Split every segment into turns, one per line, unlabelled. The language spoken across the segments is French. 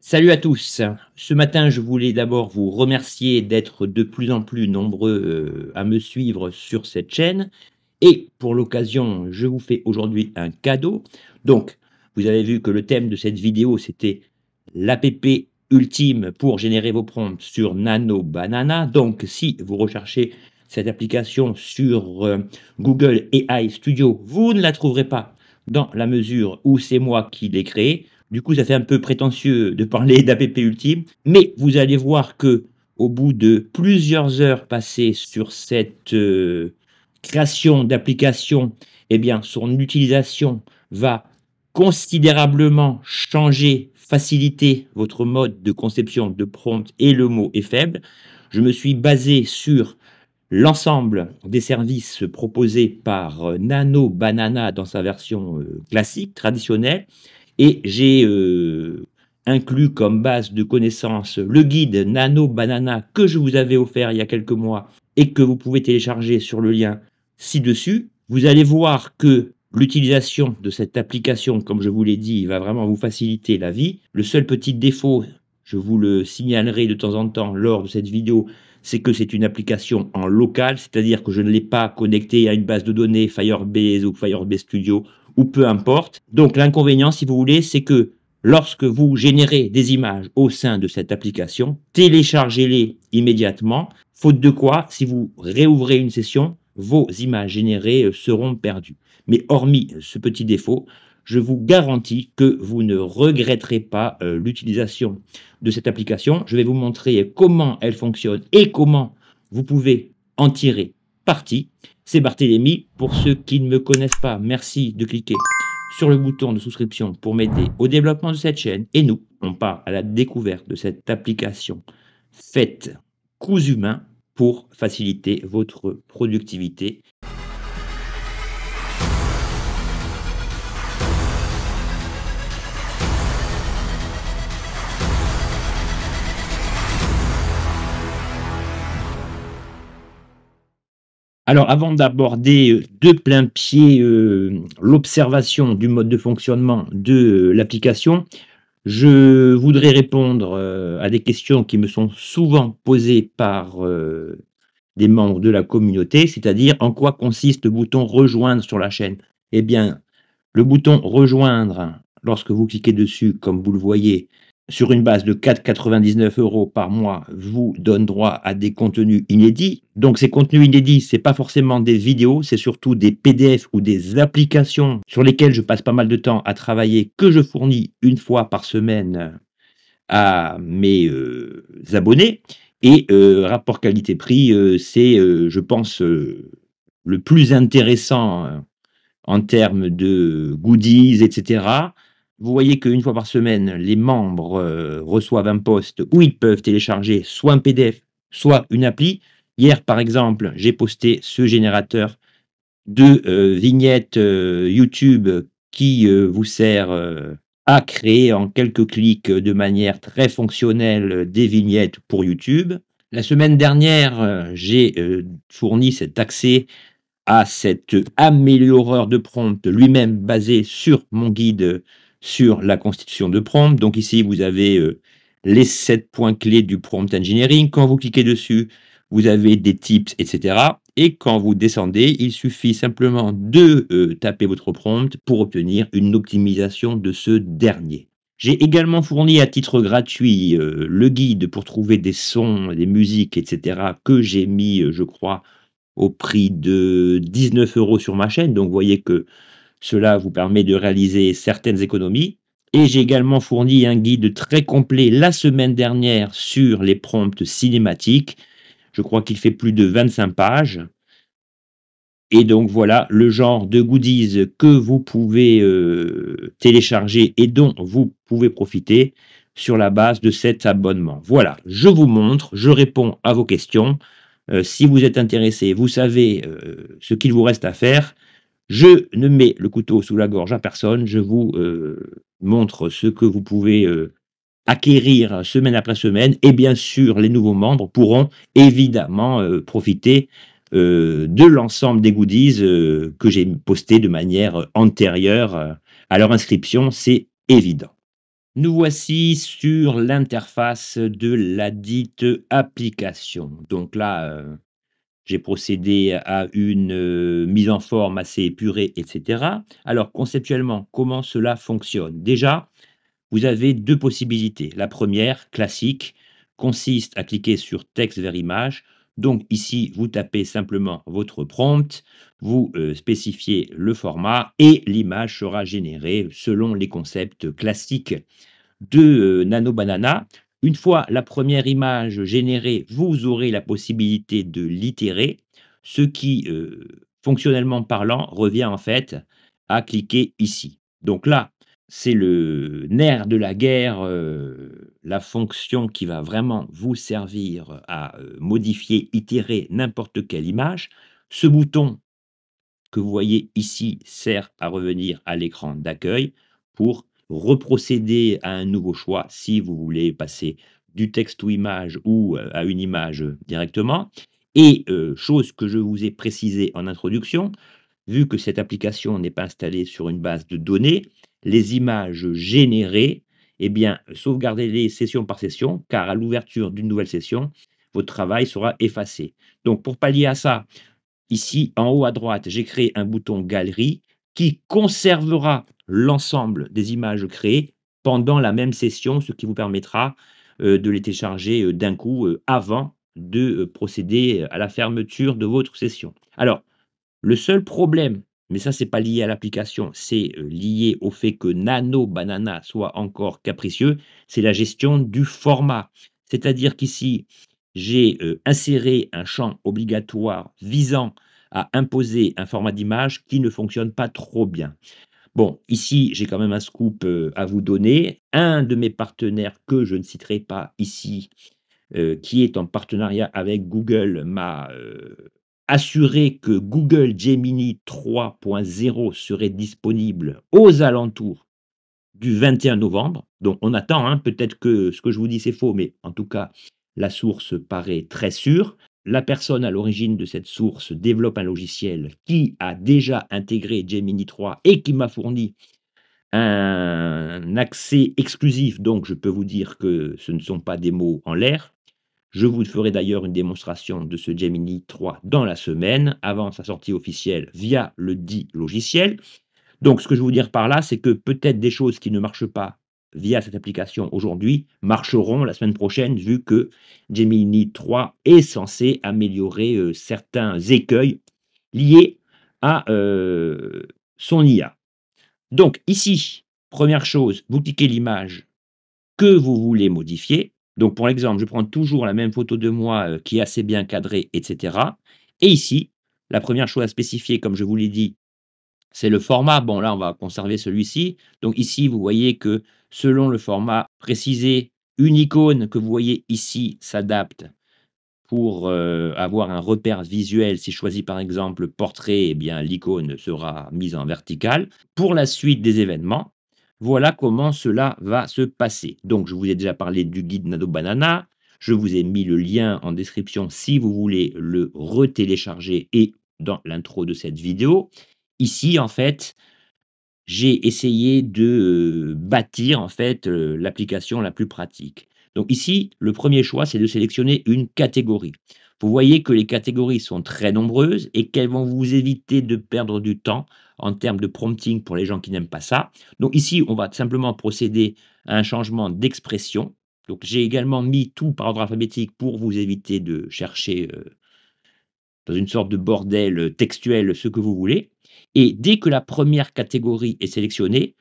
Salut à tous. Ce matin, je voulais d'abord vous remercier d'être de plus en plus nombreux, à me suivre sur cette chaîne et pour l'occasion, je vous fais aujourd'hui un cadeau. Donc, vous avez vu que le thème de cette vidéo, c'était l'app ultime pour générer vos prompts sur Nano Banana. Donc, si vous recherchez cette application sur, Google AI Studio, vous ne la trouverez pas dans la mesure où c'est moi qui l'ai créée. Du coup, ça fait un peu prétentieux de parler d'app ultime, mais vous allez voir que au bout de plusieurs heures passées sur cette, création d'application, eh bien, son utilisation va considérablement changer, faciliter votre mode de conception de prompt et le mot est faible. Je me suis basé sur l'ensemble des services proposés par, Nano Banana dans sa version, classique, traditionnelle et j'ai, inclus comme base de connaissances le guide Nano Banana que je vous avais offert il y a quelques mois et que vous pouvez télécharger sur le lien ci-dessus. Vous allez voir que l'utilisation de cette application, comme je vous l'ai dit, va vraiment vous faciliter la vie. Le seul petit défaut, je vous le signalerai de temps en temps lors de cette vidéo, c'est que c'est une application en local, c'est-à-dire que je ne l'ai pas connectée à une base de données Firebase ou Firebase Studio ou peu importe. Donc l'inconvénient, si vous voulez, c'est que lorsque vous générez des images au sein de cette application, téléchargez-les immédiatement, faute de quoi, si vous réouvrez une session, vos images générées seront perdues. Mais hormis ce petit défaut, je vous garantis que vous ne regretterez pas l'utilisation de cette application. Je vais vous montrer comment elle fonctionne et comment vous pouvez en tirer parti. C'est Barthélémy. Pour ceux qui ne me connaissent pas, merci de cliquer sur le bouton de souscription pour m'aider au développement de cette chaîne. Et nous, on part à la découverte de cette application faite cousu main pour faciliter votre productivité. Alors, avant d'aborder de plein pied l'observation du mode de fonctionnement de l'application, je voudrais répondre à des questions qui me sont souvent posées par des membres de la communauté, c'est-à-dire en quoi consiste le bouton rejoindre sur la chaîne. Eh bien, le bouton rejoindre, lorsque vous cliquez dessus, comme vous le voyez, sur une base de 4,99 € par mois, vous donne droit à des contenus inédits. Donc ces contenus inédits, c'est pas forcément des vidéos, c'est surtout des PDF ou des applications sur lesquelles je passe pas mal de temps à travailler, que je fournis une fois par semaine à mes abonnés. Et rapport qualité-prix, c'est, je pense, le plus intéressant en termes de goodies, etc. Vous voyez qu'une fois par semaine, les membres reçoivent un post où ils peuvent télécharger soit un PDF, soit une appli. Hier, par exemple, j'ai posté ce générateur de vignettes YouTube qui vous sert à créer en quelques clics de manière très fonctionnelle des vignettes pour YouTube. La semaine dernière, j'ai fourni cet accès à cet amélioreur de prompt lui-même basé sur mon guide sur la constitution de prompt. Donc ici, vous avez les 7 points clés du prompt engineering. Quand vous cliquez dessus, vous avez des tips, etc. Et quand vous descendez, il suffit simplement de taper votre prompt pour obtenir une optimisation de ce dernier. J'ai également fourni à titre gratuit le guide pour trouver des sons, des musiques, etc. que j'ai mis, je crois, au prix de 19 € sur ma chaîne. Donc, vous voyez que cela vous permet de réaliser certaines économies. Et j'ai également fourni un guide très complet la semaine dernière sur les prompts cinématiques. Je crois qu'il fait plus de 25 pages. Et donc, voilà le genre de goodies que vous pouvez télécharger et dont vous pouvez profiter sur la base de cet abonnement. Voilà, je vous montre, je réponds à vos questions. Si vous êtes intéressé, vous savez ce qu'il vous reste à faire. Je ne mets le couteau sous la gorge à personne. Je vous montre ce que vous pouvez acquérir semaine après semaine. Et bien sûr, les nouveaux membres pourront évidemment profiter de l'ensemble des goodies que j'ai postés de manière antérieure à leur inscription. C'est évident. Nous voici sur l'interface de la dite application. Donc là, j'ai procédé à une, mise en forme assez épurée et cetera. Alors conceptuellement, comment cela fonctionne? Déjà, vous avez 2 possibilités. La première, classique, consiste à cliquer sur texte vers image. Donc ici, vous tapez simplement votre prompt, vous, spécifiez le format et l'image sera générée selon les concepts classiques de, Nano Banana. Une fois la première image générée, vous aurez la possibilité de l'itérer, ce qui, fonctionnellement parlant, revient en fait à cliquer ici. Donc là, c'est le nerf de la guerre, la fonction qui va vraiment vous servir à, modifier, itérer n'importe quelle image. Ce bouton que vous voyez ici sert à revenir à l'écran d'accueil pour reprocéder à un nouveau choix si vous voulez passer du texte ou image ou à une image directement. Et chose que je vous ai précisé en introduction, vu que cette application n'est pas installée sur une base de données, les images générées, eh bien, sauvegardez-les session par session, car à l'ouverture d'une nouvelle session, votre travail sera effacé. Donc, pour pallier à ça, ici, en haut à droite, j'ai créé un bouton galerie qui conservera l'ensemble des images créées pendant la même session, ce qui vous permettra, de les télécharger, d'un coup, avant de, procéder à la fermeture de votre session. Alors, le seul problème, mais ça c'est pas lié à l'application, c'est, lié au fait que Nano Banana soit encore capricieux, c'est la gestion du format. C'est-à-dire qu'ici, j'ai, inséré un champ obligatoire visant à imposer un format d'image qui ne fonctionne pas trop bien. Bon, ici, j'ai quand même un scoop, à vous donner. Un de mes partenaires que je ne citerai pas ici, qui est en partenariat avec Google, m'a, assuré que Google Gemini 3.0 serait disponible aux alentours du 21 novembre. Donc on attend, hein, peut-être que ce que je vous dis c'est faux, mais en tout cas, la source paraît très sûre. La personne à l'origine de cette source développe un logiciel qui a déjà intégré Gemini 3 et qui m'a fourni un accès exclusif, donc je peux vous dire que ce ne sont pas des mots en l'air. Je vous ferai d'ailleurs une démonstration de ce Gemini 3 dans la semaine, avant sa sortie officielle via le dit logiciel. Donc ce que je veux vous dire par là, c'est que peut-être des choses qui ne marchent pas via cette application aujourd'hui, marcheront la semaine prochaine, vu que Gemini 3 est censé améliorer, certains écueils liés à, son IA. Donc ici, première chose, vous cliquez l'image que vous voulez modifier. Donc pour l'exemple, je prends toujours la même photo de moi, qui est assez bien cadrée et cetera, et ici, la première chose à spécifier, comme je vous l'ai dit, c'est le format. Bon là, on va conserver celui-ci. Donc ici, vous voyez que selon le format précisé, une icône que vous voyez ici s'adapte pour, avoir un repère visuel. Si je choisis par exemple portrait, eh bien l'icône sera mise en verticale. Pour la suite des événements, voilà comment cela va se passer. Donc je vous ai déjà parlé du guide Nano Banana, je vous ai mis le lien en description si vous voulez le retélécharger et dans l'intro de cette vidéo. Ici, en fait, j'ai essayé de, bâtir en fait, l'application la plus pratique. Donc ici, le premier choix, c'est de sélectionner une catégorie. Vous voyez que les catégories sont très nombreuses et qu'elles vont vous éviter de perdre du temps en termes de prompting pour les gens qui n'aiment pas ça. Donc ici, on va simplement procéder à un changement d'expression. Donc j'ai également mis tout par ordre alphabétique pour vous éviter de chercher, dans une sorte de bordel, textuel, ce que vous voulez, et dès que la première catégorie est sélectionnée,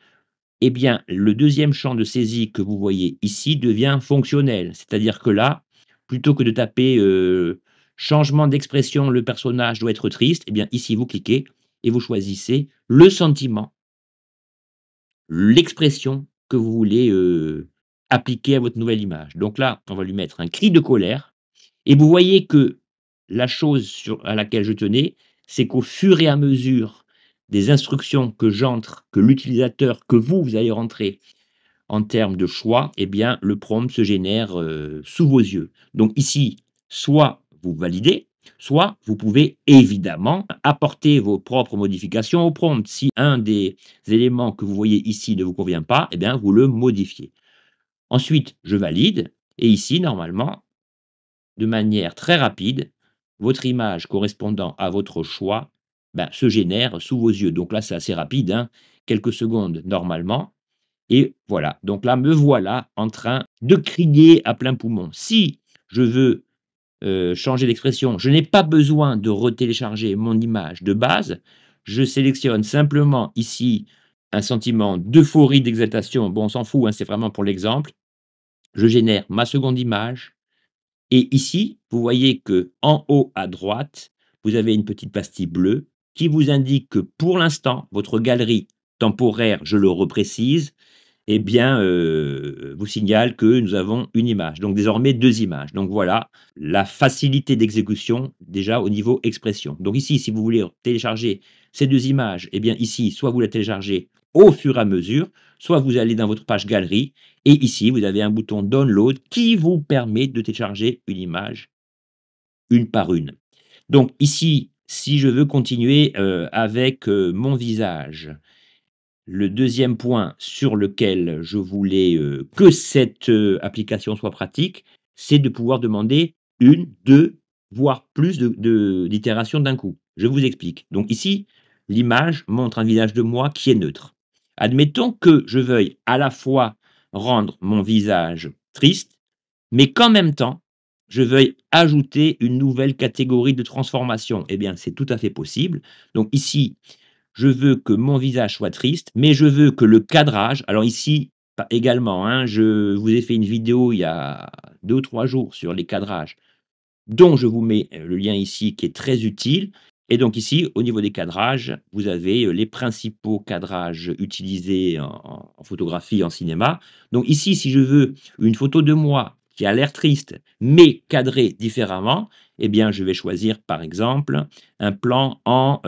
eh bien, le deuxième champ de saisie que vous voyez ici devient fonctionnel. C'est-à-dire que là, plutôt que de taper, changement d'expression, le personnage doit être triste, eh bien ici vous cliquez et vous choisissez le sentiment, l'expression que vous voulez, appliquer à votre nouvelle image. Donc là, on va lui mettre un cri de colère et vous voyez que la chose à laquelle je tenais, c'est qu'au fur et à mesure des instructions que j'entre, que l'utilisateur, que vous allez rentrer en termes de choix, eh bien, le prompt se génère, sous vos yeux. Donc ici, soit vous validez, soit vous pouvez évidemment apporter vos propres modifications au prompt. Si un des éléments que vous voyez ici ne vous convient pas, eh bien, vous le modifiez. Ensuite, je valide et ici, normalement, de manière très rapide, votre image correspondant à votre choix, ben, se génère sous vos yeux. Donc là, c'est assez rapide, hein, quelques secondes normalement et voilà. Donc là, me voilà en train de crier à plein poumon. Si je veux, changer d'expression, je n'ai pas besoin de retélécharger mon image de base. Je sélectionne simplement ici un sentiment d'euphorie, d'exaltation. Bon, on s'en fout, hein, c'est vraiment pour l'exemple. Je génère ma seconde image et ici, vous voyez que en haut à droite, vous avez une petite pastille bleue qui vous indique que pour l'instant, votre galerie temporaire, je le reprécise, eh bien, vous signale que nous avons une image, donc désormais 2 images. Donc voilà, la facilité d'exécution déjà au niveau expression. Donc ici, si vous voulez télécharger ces 2 images, eh bien ici, soit vous la téléchargez au fur et à mesure, soit vous allez dans votre page galerie et ici, vous avez un bouton download qui vous permet de télécharger une image une par une. Donc ici, si je veux continuer, avec, mon visage, le deuxième point sur lequel je voulais, que cette, application soit pratique, c'est de pouvoir demander une, 2, voire plus d'itérations d'un coup. Je vous explique. Donc ici, l'image montre un visage de moi qui est neutre. Admettons que je veuille à la fois rendre mon visage triste, mais qu'en même temps, je veuille ajouter une nouvelle catégorie de transformation. Eh bien, c'est tout à fait possible. Donc ici, je veux que mon visage soit triste, mais je veux que le cadrage alors ici, également, hein, je vous ai fait une vidéo il y a 2 ou 3 jours sur les cadrages, dont je vous mets, le lien ici qui est très utile et donc ici, au niveau des cadrages, vous avez, les principaux cadrages utilisés en photographie, en cinéma. Donc ici, si je veux une photo de moi qui a l'air triste, mais cadrée différemment, eh bien, je vais choisir, par exemple, un plan en,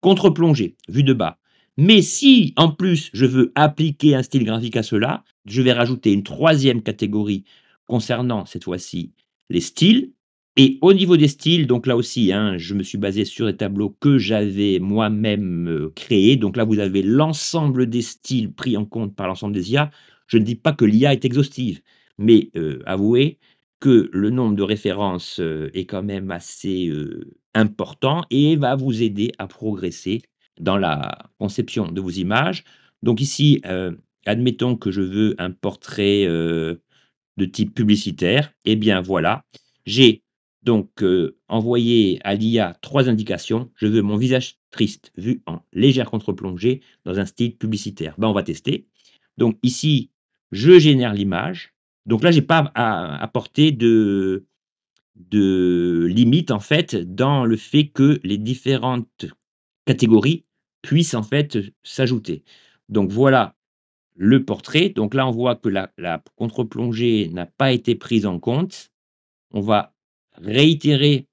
contre-plongée, vue de bas. Mais si, en plus, je veux appliquer un style graphique à cela, je vais rajouter une troisième catégorie concernant, cette fois-ci, les styles et au niveau des styles, donc là aussi, hein, je me suis basé sur des tableaux que j'avais moi-même, créés. Donc là, vous avez l'ensemble des styles pris en compte par l'ensemble des IA. Je ne dis pas que l'IA est exhaustive, mais avouez que le nombre de références, est quand même assez, important et va vous aider à progresser dans la conception de vos images. Donc ici, admettons que je veux un portrait, de type publicitaire. Eh bien voilà, j'ai donc, envoyé à l'IA 3 indications. Je veux mon visage triste vu en légère contre-plongée dans un style publicitaire. Ben, on va tester. Donc ici, je génère l'image. Donc là, j'ai pas à apporter de limite en fait dans le fait que les différentes catégories puissent en fait, s'ajouter. Donc voilà le portrait. Donc là, on voit que la contre-plongée n'a pas été prise en compte. On va réitérer,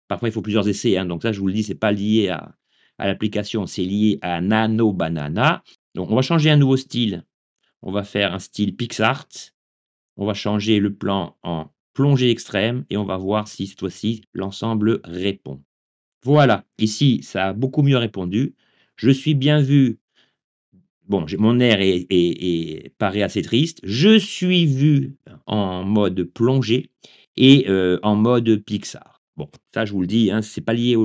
parfois il faut plusieurs essais, hein, donc ça je vous le dis, c'est pas lié à l'application, c'est lié à Nano Banana. Donc on va changer un nouveau style, on va faire un style PixArt, on va changer le plan en plongée extrême et on va voir si cette fois-ci l'ensemble répond. Voilà, ici ça a beaucoup mieux répondu. Je suis bien vu. Bon, j'ai mon air paraît assez triste. Je suis vu en mode plongée et en mode Pixar. Bon, ça je vous le dis, hein, c'est pas lié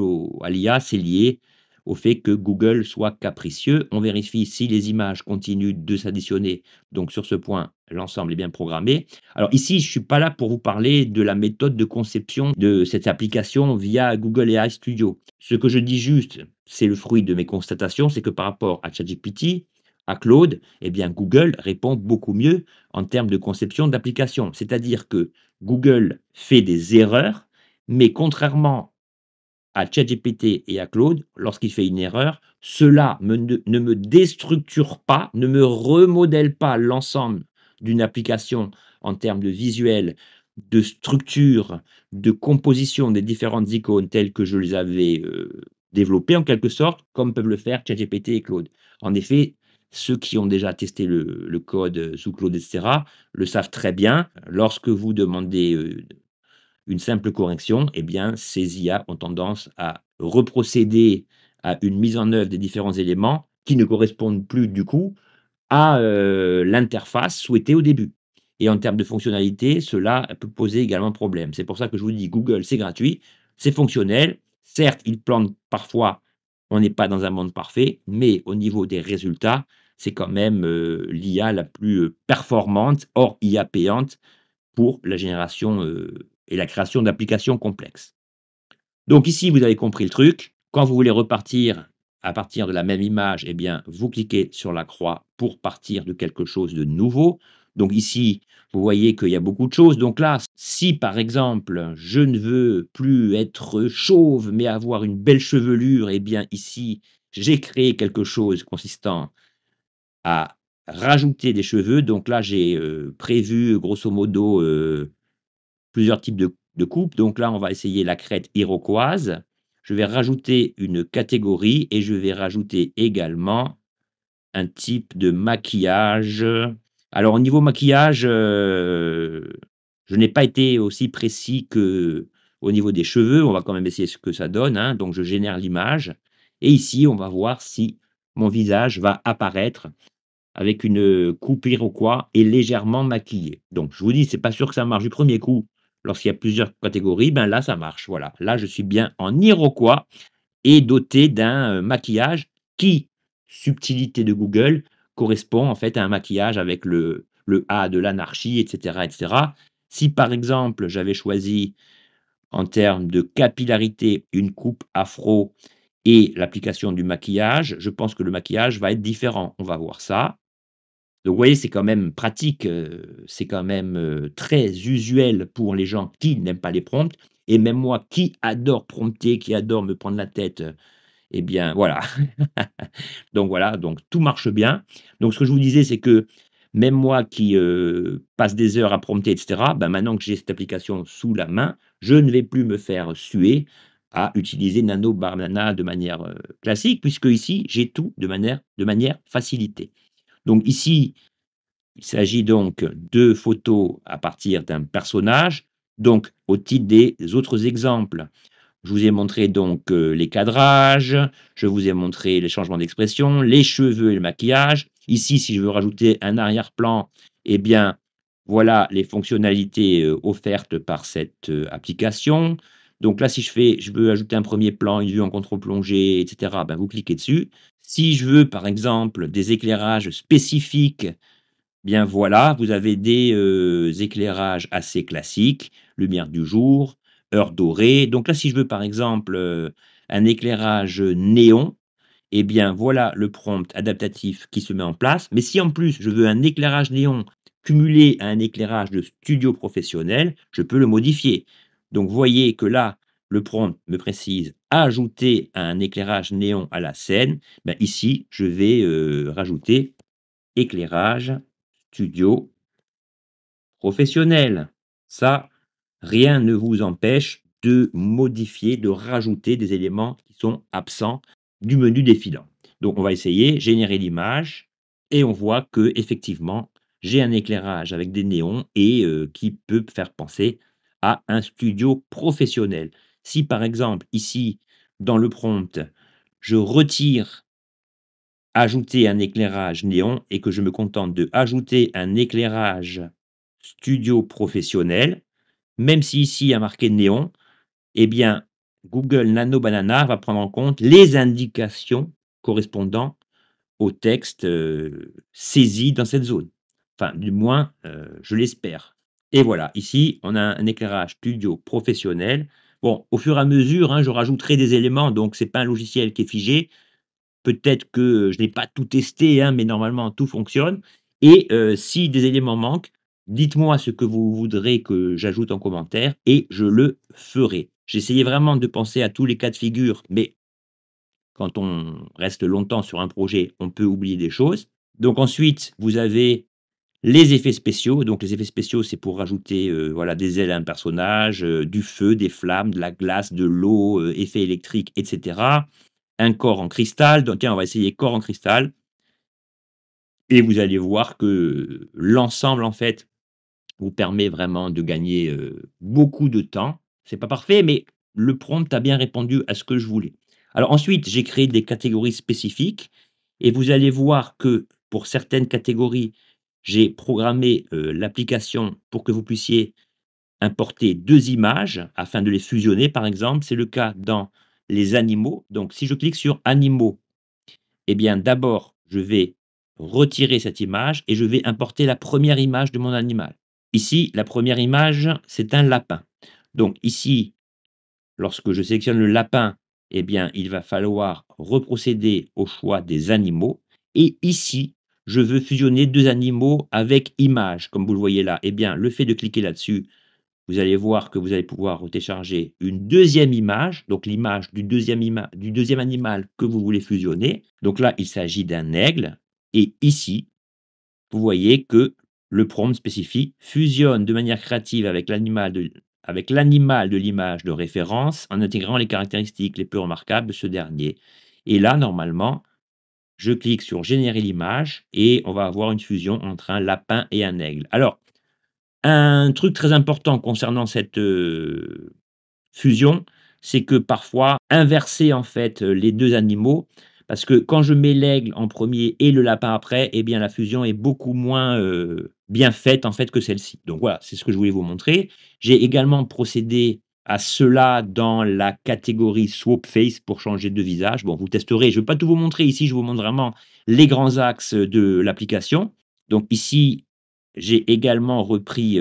à l'IA, c'est lié au fait que Google soit capricieux. On vérifie si les images continuent de s'additionner. Donc sur ce point, l'ensemble est bien programmé. Alors ici, je suis pas là pour vous parler de la méthode de conception de cette application via Google AI Studio. Ce que je dis juste, c'est le fruit de mes constatations, c'est que par rapport à ChatGPT, à Claude, eh bien Google répond beaucoup mieux en termes de conception d'application. C'est-à-dire que Google fait des erreurs, mais contrairement à ChatGPT et à Claude, lorsqu'il fait une erreur, cela ne me déstructure pas, ne me remodèle pas l'ensemble d'une application en termes de visuel, de structure, de composition des différentes icônes telles que je les avais développées en quelque sorte, comme peuvent le faire ChatGPT et Claude. En effet, ceux qui ont déjà testé le code sous Claude, etc., le savent très bien. Lorsque vous demandez une simple correction, eh bien, ces IA ont tendance à reprocéder à une mise en œuvre des différents éléments qui ne correspondent plus du coup à, l'interface souhaitée au début et en termes de fonctionnalité, cela peut poser également problème. C'est pour ça que je vous dis Google, c'est gratuit, c'est fonctionnel. Certes, il plante parfois, on n'est pas dans un monde parfait, mais au niveau des résultats, c'est quand même, l'IA la plus, performante, hors IA payante, pour la génération, et la création d'applications complexes. Donc ici, vous avez compris le truc. Quand vous voulez repartir à partir de la même image, eh bien, vous cliquez sur la croix pour partir de quelque chose de nouveau. Donc ici, vous voyez qu'il y a beaucoup de choses. Donc là, si par exemple, je ne veux plus être chauve, mais avoir une belle chevelure, eh bien ici, j'ai créé quelque chose consistant à rajouter des cheveux. Donc là, j'ai prévu grosso modo plusieurs types de coupes. Donc là, on va essayer la crête iroquoise. Je vais rajouter une catégorie et je vais rajouter également un type de maquillage. Alors au niveau maquillage, je n'ai pas été aussi précis que au niveau des cheveux. On va quand même essayer ce que ça donne, hein. Donc je génère l'image et ici, on va voir si mon visage va apparaître avec une, coupe iroquois et légèrement maquillée. Donc je vous dis, c'est pas sûr que ça marche du premier coup. Lorsqu'il y a plusieurs catégories, ben là, ça marche, voilà. Là, je suis bien en iroquois et doté d'un, maquillage qui, subtilité de Google, correspond en fait à un maquillage avec le A de l'anarchie et cetera et cetera. Si par exemple, j'avais choisi en termes de capillarité une coupe afro et l'application du maquillage, je pense que le maquillage va être différent. On va voir ça. Donc vous voyez, c'est quand même pratique, c'est quand même, très usuel pour les gens qui n'aiment pas les prompts et même moi qui adore prompter, qui adore me prendre la tête, et bien voilà. Donc voilà, donc tout marche bien. Donc ce que je vous disais, c'est que même moi qui, passe des heures à prompter et cetera, bah, maintenant que j'ai cette application sous la main, je ne vais plus me faire suer à utiliser Nano Banana de manière, classique puisque ici, j'ai tout de manière facilitée. Donc ici, il s'agit donc de photos à partir d'un personnage. Donc, au titre des autres exemples, je vous ai montré donc les cadrages, je vous ai montré les changements d'expression, les cheveux et le maquillage. Ici, si je veux rajouter un arrière-plan, eh bien, voilà les fonctionnalités offertes par cette application. Donc là, si je veux ajouter un premier plan, une vue en contre-plongée, etc., ben, vous cliquez dessus. Si je veux, par exemple, des éclairages spécifiques, bien voilà, vous avez des, éclairages assez classiques, lumière du jour, heure dorée. Donc là, si je veux par exemple, un éclairage, néon, eh bien voilà le prompt adaptatif qui se met en place. Mais si en plus je veux un éclairage néon cumulé à un éclairage de studio professionnel, je peux le modifier. Donc vous voyez que là, le prompt me précise: «Ajouter un éclairage néon à la scène». Ben ici, je vais, rajouter éclairage studio professionnel. Ça, rien ne vous empêche de modifier, de rajouter des éléments qui sont absents du menu défilant. Donc on va essayer, générer l'image et on voit que effectivement j'ai un éclairage avec des néons et qui peut faire penser à un studio professionnel. Si par exemple ici, dans le prompt, je retire ajouter un éclairage néon et que je me contente de ajouter un éclairage studio professionnel, même si ici il y a marqué néon, eh bien Google Nano Banana va prendre en compte les indications correspondant au texte, saisi dans cette zone. Enfin, du moins, je l'espère. Et voilà, ici, on a un éclairage studio professionnel. Bon, au fur et à mesure, hein, je rajouterai des éléments, donc c'est pas un logiciel qui est figé. Peut-être que je n'ai pas tout testé, hein, mais normalement tout fonctionne et si des éléments manquent, dites-moi ce que vous voudrez que j'ajoute en commentaire et je le ferai. J'essayais vraiment de penser à tous les cas de figure, mais quand on reste longtemps sur un projet, on peut oublier des choses. Donc ensuite, vous avez les effets spéciaux. Donc les effets spéciaux, c'est pour rajouter, voilà, des ailes à un personnage, du feu, des flammes, de la glace, de l'eau, effets électriques et cetera. Un corps en cristal, donc tiens, on va essayer corps en cristal et vous allez voir que l'ensemble, en fait, vous permet vraiment de gagner, beaucoup de temps. C'est pas parfait, mais le prompt a bien répondu à ce que je voulais. Alors ensuite, j'ai créé des catégories spécifiques et vous allez voir que pour certaines catégories, j'ai programmé, l'application pour que vous puissiez importer 2 images afin de les fusionner, par exemple. C'est le cas dans les animaux. Donc si je clique sur animaux, eh bien d'abord, je vais retirer cette image et je vais importer la première image de mon animal. Ici, la première image, c'est un lapin. Donc ici, lorsque je sélectionne le lapin, eh bien, il va falloir reprocéder au choix des animaux et ici, je veux fusionner 2 animaux avec image, comme vous le voyez là. Eh bien, le fait de cliquer là-dessus, vous allez voir que vous allez pouvoir télécharger une deuxième image, donc l'image du deuxième animal que vous voulez fusionner. Donc là, il s'agit d'un aigle et ici, vous voyez que le prompt spécifie: «Fusionne de manière créative avec l'animal de l'image de référence en intégrant les caractéristiques les plus remarquables de ce dernier». Et là, normalement, je clique sur «Générer l'image» et on va avoir une fusion entre un lapin et un aigle. Alors, un truc très important concernant cette, fusion, c'est que parfois inverser en fait, les 2 animaux, parce que quand je mets l'aigle en premier et le lapin après, eh bien la fusion est beaucoup moins, bien faite en fait que celle-ci. Donc voilà, c'est ce que je voulais vous montrer. J'ai également procédé à cela dans la catégorie Swap Face pour changer de visage. Bon, vous testerez, je ne vais pas tout vous montrer ici, je vous montre vraiment les grands axes de l'application. Donc ici, j'ai également repris,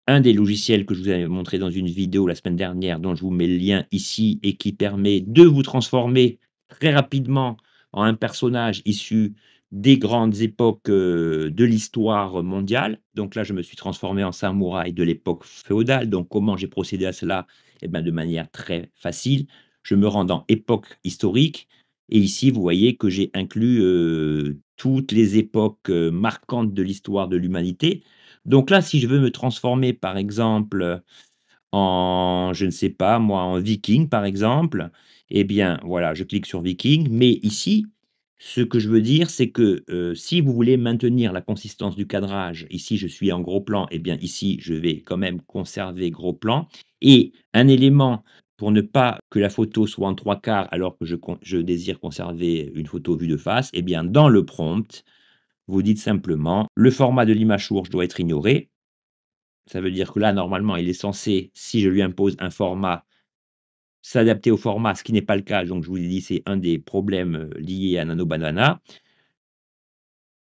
un des logiciels que je vous avais montré dans une vidéo la semaine dernière, dont je vous mets le lien ici et qui permet de vous transformer très rapidement en un personnage issu des grandes époques, de l'histoire mondiale. Donc là, je me suis transformé en samouraï de l'époque féodale. Donc comment j'ai procédé à cela? Eh ben, de manière très facile. Je me rends dans époque historique et ici, vous voyez que j'ai inclus, toutes les époques, marquantes de l'histoire de l'humanité. Donc là, si je veux me transformer, par exemple, en je ne sais pas moi, en viking, par exemple, eh bien, voilà, je clique sur viking. Mais ici, ce que je veux dire, c'est que, si vous voulez maintenir la consistance du cadrage, ici, je suis en gros plan, eh bien, ici, je vais quand même conserver gros plan et un élément pour ne pas que la photo soit en 3/4 alors que je désire conserver une photo vue de face, eh bien, dans le prompt, vous dites simplement: «Le format de l'image source doit être ignoré». Ça veut dire que là, normalement, il est censé, si je lui impose un format, s'adapter au format, ce qui n'est pas le cas. Donc je vous ai dit, c'est un des problèmes, liés à Nano Banana.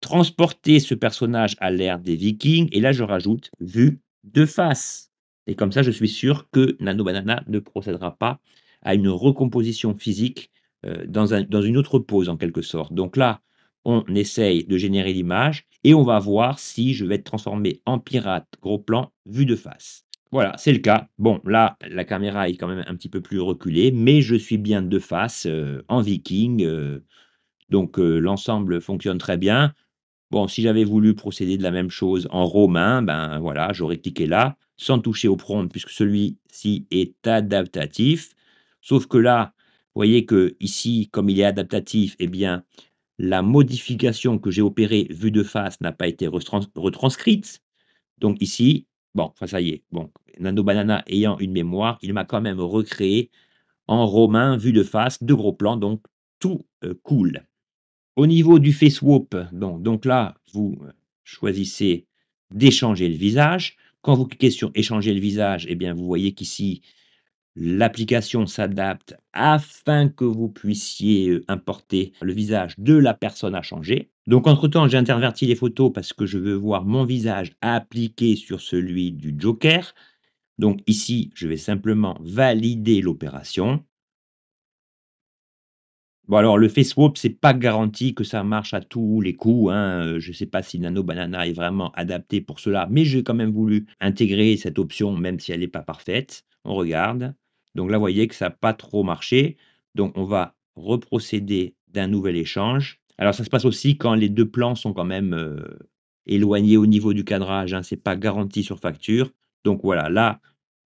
Transporter ce personnage à l'ère des Vikings et là, je rajoute: «Vue de face» et comme ça, je suis sûr que Nano Banana ne procédera pas à une recomposition physique, dans une autre pose, en quelque sorte. Donc là, on essaye de générer l'image et on va voir si je vais être transformé en pirate gros plan, vue de face. Voilà, c'est le cas. Bon, là, la caméra est quand même un petit peu plus reculée, mais je suis bien de face, en viking, donc l'ensemble fonctionne très bien. Bon, si j'avais voulu procéder de la même chose en romain, ben voilà, j'aurais cliqué là, sans toucher au prompt puisque celui-ci est adaptatif. Sauf que là, vous voyez que ici, comme il est adaptatif, eh bien, la modification que j'ai opérée vue de face n'a pas été retranscrite. Donc ici, bon, enfin ça y est, bon, Nano Banana ayant une mémoire, il m'a quand même recréé en romain vue de face, de gros plans, donc tout cool. Au niveau du face swap, donc là, vous, choisissez d'échanger le visage. Quand vous cliquez sur «Échanger le visage», eh bien, vous voyez qu'ici, l'application s'adapte afin que vous puissiez, importer le visage de la personne à changer. Donc entre temps, j'ai interverti les photos parce que je veux voir mon visage appliqué sur celui du joker. Donc ici, je vais simplement valider l'opération. Bon alors le face swap, c'est pas garanti que ça marche à tous les coups, hein, je sais pas si Nano Banana est vraiment adapté pour cela, mais j'ai quand même voulu intégrer cette option même si elle est pas parfaite. On regarde. Donc là, vous voyez que ça a pas trop marché. Donc on va reprocéder d'un nouvel échange. Alors ça se passe aussi quand les 2 plans sont quand même, éloignés au niveau du cadrage, hein, c'est pas garanti sur facture. Donc voilà, là,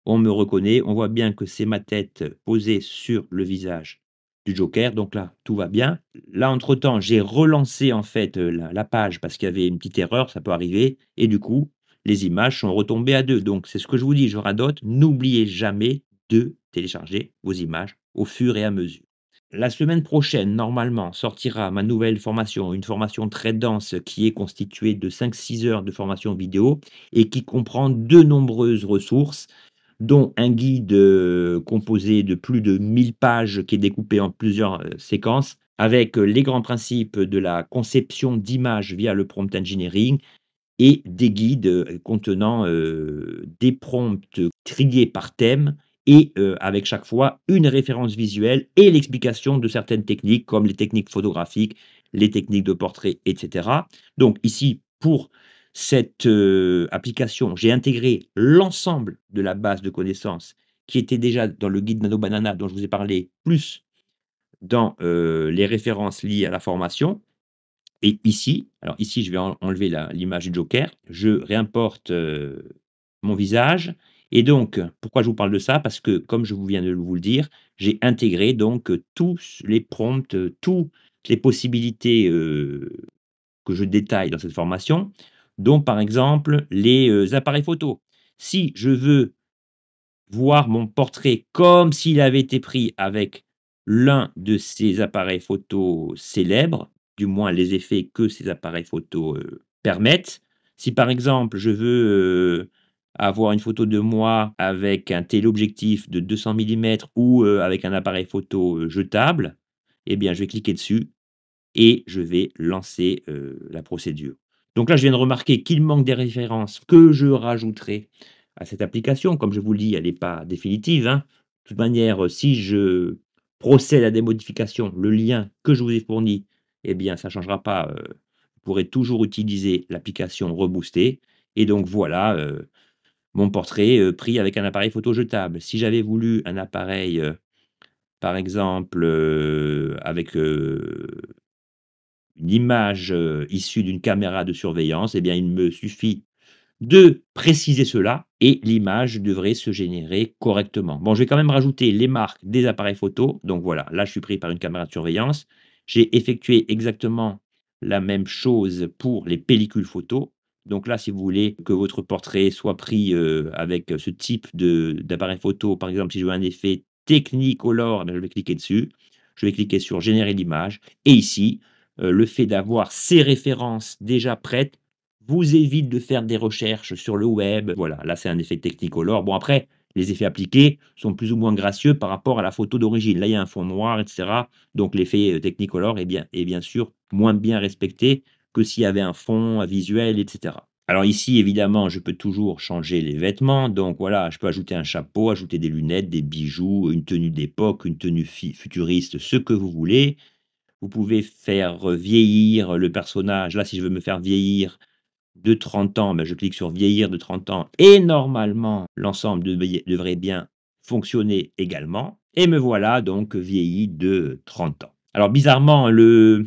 on me reconnaît, on voit bien que c'est ma tête posée sur le visage du joker, donc là, tout va bien. Là, entre temps, j'ai relancé en fait, la page parce qu'il y avait une petite erreur, ça peut arriver et du coup, les images sont retombées à 2. Donc c'est ce que je vous dis, je radote, n'oubliez jamais de télécharger vos images au fur et à mesure. La semaine prochaine, normalement, sortira ma nouvelle formation, une formation très dense qui est constituée de 5-6 heures de formation vidéo et qui comprend de nombreuses ressources, dont un guide, composé de plus de 1000 pages qui est découpé en plusieurs, séquences avec, les grands principes de la conception d'images via le prompt engineering et des guides, contenant, des prompts triés par thème et avec chaque fois une référence visuelle et l'explication de certaines techniques comme les techniques photographiques, les techniques de portrait et cetera. Donc ici, pour cette, application, j'ai intégré l'ensemble de la base de connaissances qui était déjà dans le guide Nano Banana dont je vous ai parlé, plus dans, les références liées à la formation. Et ici, alors ici, je vais enlever l'image du joker, je réimporte, mon visage et donc pourquoi je vous parle de ça? Parce que comme je vous viens de vous le dire, j'ai intégré donc, tous les prompts, toutes les possibilités, que je détaille dans cette formation, dont par exemple les, appareils photo. Si je veux voir mon portrait comme s'il avait été pris avec l'un de ces appareils photo célèbres, du moins les effets que ces appareils photo, permettent. Si par exemple je veux, avoir une photo de moi avec un téléobjectif de 200 millimètres ou, avec un appareil photo, jetable, eh bien je vais cliquer dessus et je vais lancer, la procédure. Donc là, je viens de remarquer qu'il manque des références que je rajouterai à cette application. Comme je vous le dis, elle n'est pas définitive, hein. De toute manière, si je procède à des modifications, le lien que je vous ai fourni, eh bien, ça ne changera pas, vous pourrez toujours utiliser l'application Reboosté et donc voilà, mon portrait, pris avec un appareil photo jetable. Si j'avais voulu un appareil, par exemple, avec, une image, issue d'une caméra de surveillance, eh bien, il me suffit de préciser cela et l'image devrait se générer correctement. Bon, je vais quand même rajouter les marques des appareils photo. Donc voilà, là, je suis pris par une caméra de surveillance. J'ai effectué exactement la même chose pour les pellicules photo. Donc là, si vous voulez que votre portrait soit pris, avec ce type de d'appareil photo, par exemple, si je veux un effet Technicolor, ben, je vais cliquer dessus. Je vais cliquer sur générer l'image et ici, le fait d'avoir ces références déjà prêtes vous évite de faire des recherches sur le web. Voilà, là, c'est un effet Technicolor. Bon, après, les effets appliqués sont plus ou moins gracieux par rapport à la photo d'origine. Là, il y a un fond noir, et cetera. Donc, l'effet, Technicolor est bien sûr moins bien respecté que s'il y avait un fond, visuel, et cetera. Alors ici, évidemment, je peux toujours changer les vêtements. Donc voilà, je peux ajouter un chapeau, ajouter des lunettes, des bijoux, une tenue d'époque, une tenue futuriste, ce que vous voulez. Vous pouvez faire, vieillir le personnage. Là, si je veux me faire vieillir de 30 ans, ben, je clique sur vieillir de 30 ans et normalement, l'ensemble devrait bien fonctionner également et me voilà donc vieilli de 30 ans. Alors bizarrement, le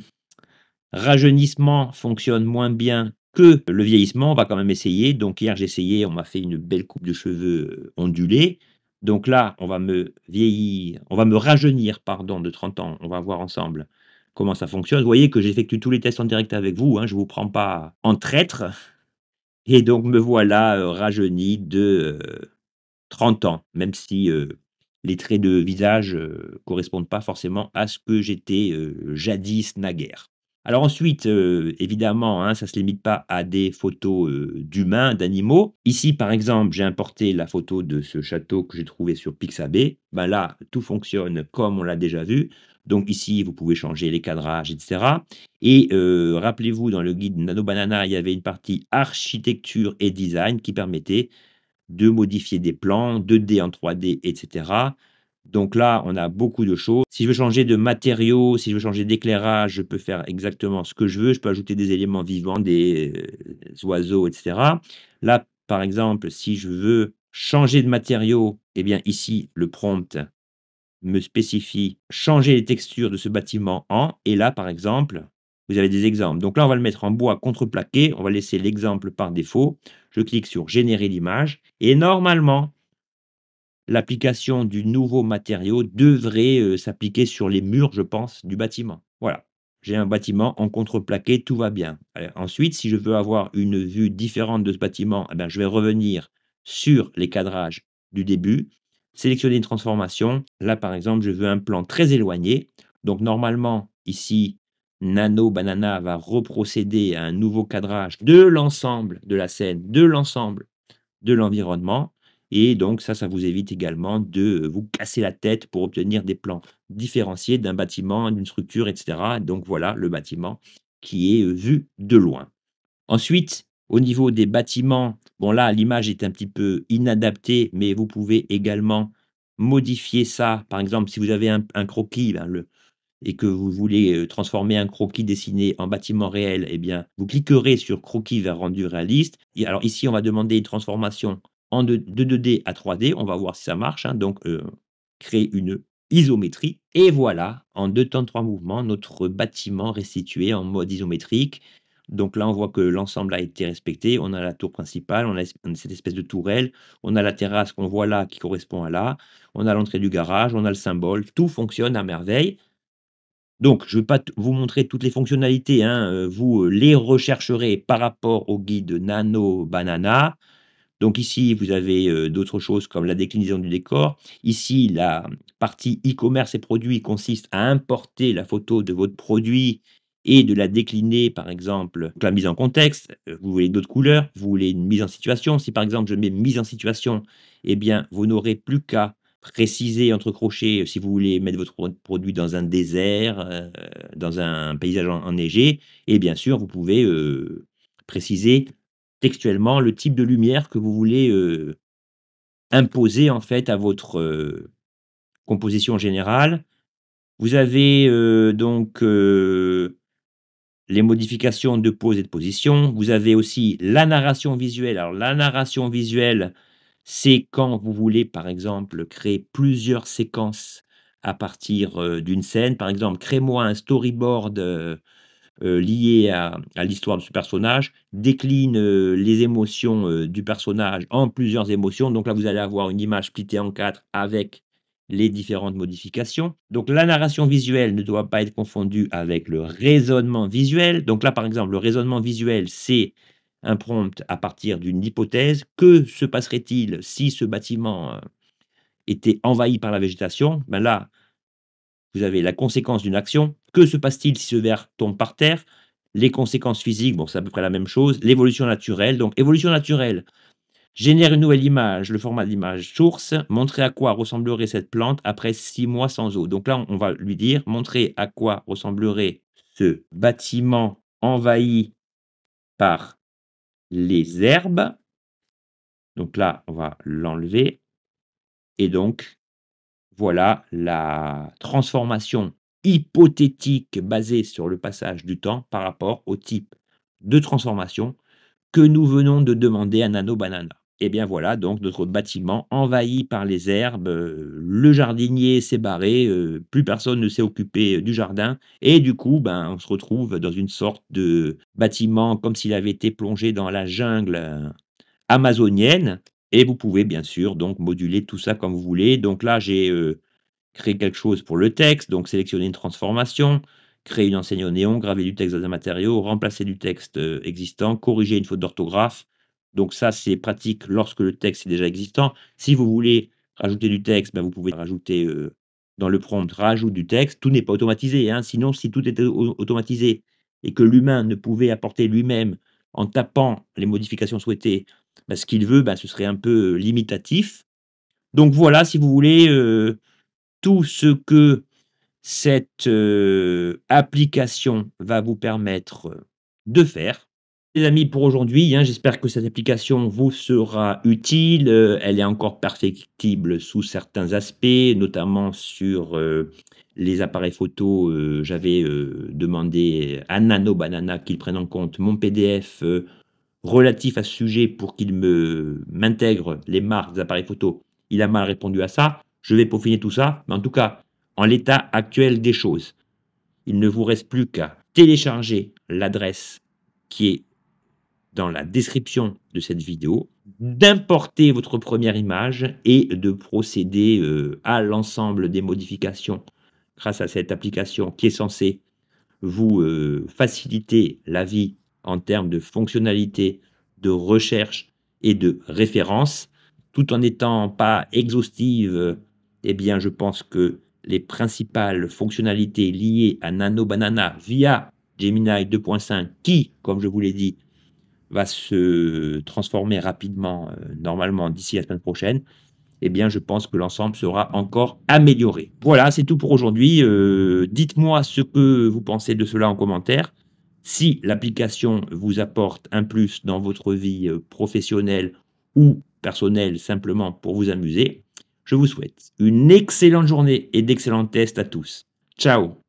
rajeunissement fonctionne moins bien que le vieillissement, on va quand même essayer. Donc hier, j'ai essayé, on m'a fait une belle coupe de cheveux, ondulée. Donc là, on va me rajeunir, pardon, de 30 ans. On va voir ensemble comment ça fonctionne. Vous voyez que j'effectue tous les tests en direct avec vous, hein, je ne vous prends pas en traître. Et donc me voilà, rajeuni de, 30 ans, même si, les traits de visage, correspondent pas forcément à ce que j'étais, jadis naguère. Alors ensuite, évidemment, hein, ça se limite pas à des photos, d'humains, d'animaux. Ici, par exemple, j'ai importé la photo de ce château que j'ai trouvé sur Pixabay. Ben là, tout fonctionne comme on l'a déjà vu. Donc ici, vous pouvez changer les cadrages et cetera et rappelez-vous dans le guide Nano Banana, il y avait une partie architecture et design qui permettait de modifier des plans 2D en 3D et cetera. Donc là, on a beaucoup de choses. Si je veux changer de matériaux, si je veux changer d'éclairage, je peux faire exactement ce que je veux. Je peux ajouter des éléments vivants, des, oiseaux et cetera. Là, par exemple, si je veux changer de matériau, eh bien ici, le prompt me spécifie changer les textures de ce bâtiment en et là, par exemple, vous avez des exemples. Donc là, on va le mettre en bois contreplaqué. On va laisser l'exemple par défaut. Je clique sur générer l'image et normalement, l'application du nouveau matériau devrait, s'appliquer sur les murs, je pense, du bâtiment. Voilà, j'ai un bâtiment en contreplaqué, tout va bien. Ensuite, si je veux avoir une vue différente de ce bâtiment, eh ben, je vais revenir sur les cadrages du début, sélectionner une transformation. Là, par exemple, je veux un plan très éloigné. Donc normalement, ici, Nano Banana va reprocéder à un nouveau cadrage de l'ensemble de la scène, de l'ensemble de l'environnement et donc ça vous évite également de vous casser la tête pour obtenir des plans différenciés d'un bâtiment, d'une structure et cetera. Donc voilà le bâtiment qui est, vu de loin. Ensuite, au niveau des bâtiments, bon là, l'image est un petit peu inadaptée, mais vous pouvez également modifier ça. Par exemple, si vous avez un croquis, ben, et que vous voulez, transformer un croquis dessiné en bâtiment réel, eh bien, vous cliquerez sur croquis vers rendu réaliste et alors ici, on va demander une transformation en de 2D à 3D. On va voir si ça marche, hein, donc créer une isométrie et voilà, en 2 temps 3 mouvements, notre bâtiment restitué en mode isométrique. Donc là, on voit que l'ensemble a été respecté. On a la tour principale, on a cette espèce de tourelle, on a la terrasse qu'on voit là qui correspond à là, on a l'entrée du garage, on a le symbole, tout fonctionne à merveille. Donc, je ne vais pas vous montrer toutes les fonctionnalités, hein, vous, les rechercherez par rapport au guide Nano Banana. Donc ici, vous avez, d'autres choses comme la déclinaison du décor. Ici, la partie e-commerce et produits consiste à importer la photo de votre produit et de la décliner, par exemple, la mise en contexte. Vous voulez d'autres couleurs, vous voulez une mise en situation. Si par exemple, je mets mise en situation, eh bien, vous n'aurez plus qu'à préciser entre crochets, si vous voulez mettre votre produit dans un désert, dans un paysage enneigé et bien sûr, vous pouvez, préciser textuellement le type de lumière que vous voulez, imposer en fait à votre, composition générale. Vous avez, donc, les modifications de pose et de position. Vous avez aussi la narration visuelle. Alors la narration visuelle, c'est quand vous voulez, par exemple, créer plusieurs séquences à partir, d'une scène. Par exemple, crée-moi un storyboard, lié à l'histoire de ce personnage, décline, les émotions, du personnage en plusieurs émotions. Donc là, vous allez avoir une image splittée en 4 avec les différentes modifications. Donc la narration visuelle ne doit pas être confondue avec le raisonnement visuel. Donc là, par exemple, le raisonnement visuel, c'est un prompt à partir d'une hypothèse. Que se passerait-il si ce bâtiment, était envahi par la végétation? Ben là, vous avez la conséquence d'une action. Que se passe-t-il si ce verre tombe par terre? Les conséquences physiques, bon, c'est à peu près la même chose. L'évolution naturelle. Donc, évolution naturelle, génère une nouvelle image, le format d'image source. Montrer à quoi ressemblerait cette plante après 6 mois sans eau. Donc là, on va lui dire, montrer à quoi ressemblerait ce bâtiment envahi par les herbes. Donc là, on va l'enlever. Et donc, voilà la transformation hypothétique basée sur le passage du temps par rapport au type de transformation que nous venons de demander à Nano Banana. Et bien voilà donc notre bâtiment envahi par les herbes, le jardinier s'est barré, plus personne ne s'est occupé du jardin et du coup, ben, on se retrouve dans une sorte de bâtiment comme s'il avait été plongé dans la jungle, amazonienne et vous pouvez bien sûr donc moduler tout ça comme vous voulez. Donc là, j'ai, créer quelque chose pour le texte, donc sélectionner une transformation, créer une enseigne au néon, graver du texte dans un matériau, remplacer du texte, existant, corriger une faute d'orthographe. Donc ça, c'est pratique lorsque le texte est déjà existant. Si vous voulez rajouter du texte, ben, vous pouvez rajouter, dans le prompt: «Rajoute du texte». Tout n'est pas automatisé, hein, sinon si tout était automatisé et que l'humain ne pouvait apporter lui-même, en tapant les modifications souhaitées, bah, ce qu'il veut, bah, ce serait un peu, limitatif. Donc voilà, si vous voulez, tout ce que cette, application va vous permettre, de faire. Les amis, pour aujourd'hui, hein, j'espère que cette application vous sera utile, elle est encore perfectible sous certains aspects, notamment sur, les appareils photo, j'avais, demandé à Nano Banana qu'il prenne en compte mon PDF, relatif à ce sujet pour qu'il m'intègre les marques des appareils photo. Il a mal répondu à ça. Je vais peaufiner tout ça, mais en tout cas, en l'état actuel des choses, il ne vous reste plus qu'à télécharger l'adresse qui est dans la description de cette vidéo, d'importer votre première image et de procéder, à l'ensemble des modifications grâce à cette application qui est censée vous, faciliter la vie en termes de fonctionnalité, de recherche et de référence, tout en n'étant pas exhaustive, eh bien, je pense que les principales fonctionnalités liées à Nano Banana via Gemini 2.5 qui, comme je vous l'ai dit, va se transformer rapidement, normalement d'ici la semaine prochaine, eh bien, je pense que l'ensemble sera encore amélioré. Voilà, c'est tout pour aujourd'hui. Dites-moi ce que vous pensez de cela en commentaire. Si l'application vous apporte un plus dans votre vie professionnelle ou personnelle, simplement pour vous amuser, je vous souhaite une excellente journée et d'excellents tests à tous. Ciao!